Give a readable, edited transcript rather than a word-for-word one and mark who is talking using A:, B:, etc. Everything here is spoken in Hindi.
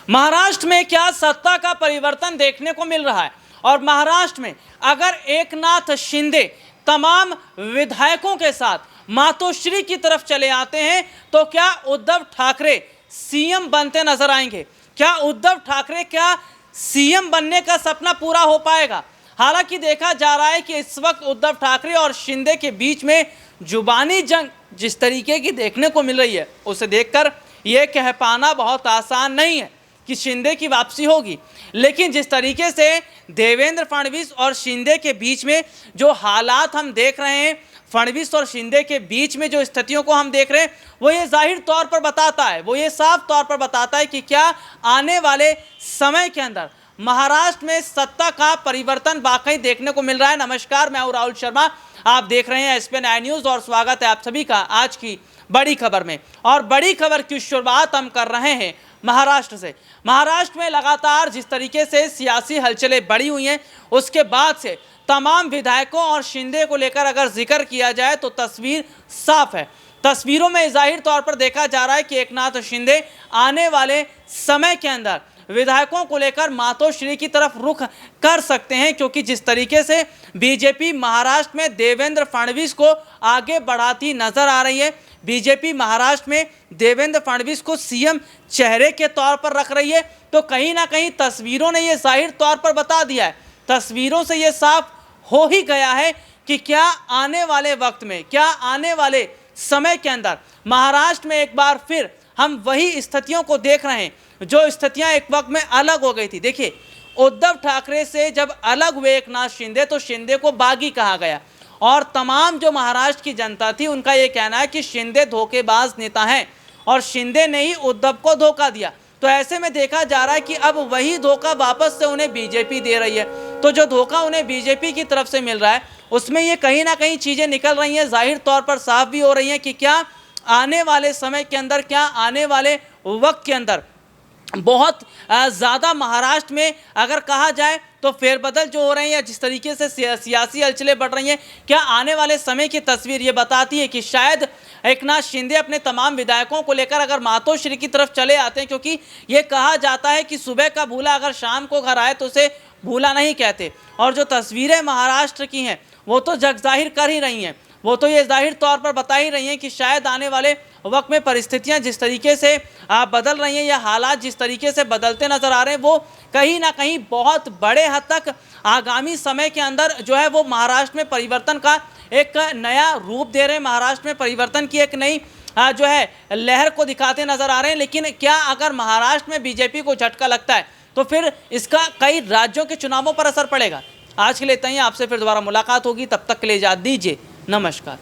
A: महाराष्ट्र में क्या सत्ता का परिवर्तन देखने को मिल रहा है। और महाराष्ट्र में अगर एकनाथ शिंदे तमाम विधायकों के साथ मातोश्री की तरफ चले आते हैं तो क्या उद्धव ठाकरे सीएम बनते नजर आएंगे? क्या उद्धव ठाकरे क्या सीएम बनने का सपना पूरा हो पाएगा? हालांकि देखा जा रहा है कि इस वक्त उद्धव ठाकरे और शिंदे के बीच में जुबानी जंग जिस तरीके की देखने को मिल रही है, उसे देखकर यह कह पाना बहुत आसान नहीं है कि शिंदे की वापसी होगी। लेकिन जिस तरीके से देवेंद्र फडणवीस और शिंदे के बीच में जो हालात हम देख रहे हैं, फडणवीस और शिंदे के बीच में जो स्थितियों को हम देख रहे हैं, वो ये जाहिर तौर पर बताता है, वो ये साफ तौर पर बताता है कि क्या आने वाले समय के अंदर महाराष्ट्र में सत्ता का परिवर्तन वाकई देखने को मिल रहा है। नमस्कार, मैं हूं राहुल शर्मा, आप देख रहे हैं SPN आई न्यूज़ और स्वागत है आप सभी का आज की बड़ी खबर में। और बड़ी खबर की शुरुआत हम कर रहे हैं महाराष्ट्र से। महाराष्ट्र में लगातार जिस तरीके से सियासी हलचलें बढ़ी हुई हैं, उसके बाद से तमाम विधायकों और शिंदे को लेकर अगर जिक्र किया जाए तो तस्वीर साफ है। तस्वीरों में जाहिर तौर पर देखा जा रहा है कि एकनाथ शिंदे आने वाले समय के अंदर विधायकों को लेकर मातोश्री की तरफ रुख कर सकते हैं, क्योंकि जिस तरीके से बीजेपी महाराष्ट्र में देवेंद्र फडणवीस को आगे बढ़ाती नजर आ रही है, बीजेपी महाराष्ट्र में देवेंद्र फडणवीस को सीएम चेहरे के तौर पर रख रही है, तो कहीं ना कहीं तस्वीरों ने यह जाहिर तौर पर बता दिया है, तस्वीरों से यह साफ हो ही गया है कि क्या आने वाले वक्त में, क्या आने वाले समय के अंदर महाराष्ट्र में एक बार फिर हम वही स्थितियों को देख रहे हैं जो स्थितियां एक वक्त में अलग हो गई थी। देखिए, उद्धव ठाकरे से जब अलग हुए एकनाथ शिंदे तो शिंदे को बागी कहा गया और तमाम जो महाराष्ट्र की जनता थी उनका यह कहना है कि शिंदे धोखेबाज नेता हैं और शिंदे ने ही उद्धव को धोखा दिया। तो ऐसे में देखा जा रहा है कि अब वही धोखा वापस से उन्हें बीजेपी दे रही है। तो जो धोखा उन्हें बीजेपी की तरफ से मिल रहा है उसमें ये कहीं ना कहीं चीज़ें निकल रही हैं, जाहिर तौर पर साफ भी हो रही हैं कि क्या आने वाले समय के अंदर, क्या आने वाले वक्त के अंदर बहुत ज़्यादा महाराष्ट्र में अगर कहा जाए तो फेरबदल जो हो रहे हैं या जिस तरीके से सियासी हलचलें बढ़ रही हैं, क्या आने वाले समय की तस्वीर ये बताती है कि शायद एकनाथ शिंदे अपने तमाम विधायकों को लेकर अगर मातोश्री की तरफ चले आते हैं, क्योंकि ये कहा जाता है कि सुबह का भूला अगर शाम को घर आए तो उसे भूला नहीं कहते। और जो तस्वीरें महाराष्ट्र की हैं वो तो जग जाहिर कर ही रही हैं, वो तो ये जाहिर तौर पर बता ही रही हैं कि शायद आने वाले वक्त में परिस्थितियां जिस तरीके से बदल रही हैं या हालात जिस तरीके से बदलते नज़र आ रहे हैं, वो कहीं ना कहीं बहुत बड़े हद तक आगामी समय के अंदर जो है वो महाराष्ट्र में परिवर्तन का एक नया रूप दे रहे हैं, महाराष्ट्र में परिवर्तन की एक नई जो है लहर को दिखाते नज़र आ रहे हैं। लेकिन क्या अगर महाराष्ट्र में बीजेपी को झटका लगता है तो फिर इसका कई राज्यों के चुनावों पर असर पड़ेगा? आज के लिए इतना ही, आपसे फिर दोबारा मुलाकात होगी, तब तक के लिए इजाज़त दीजिए, नमस्कार।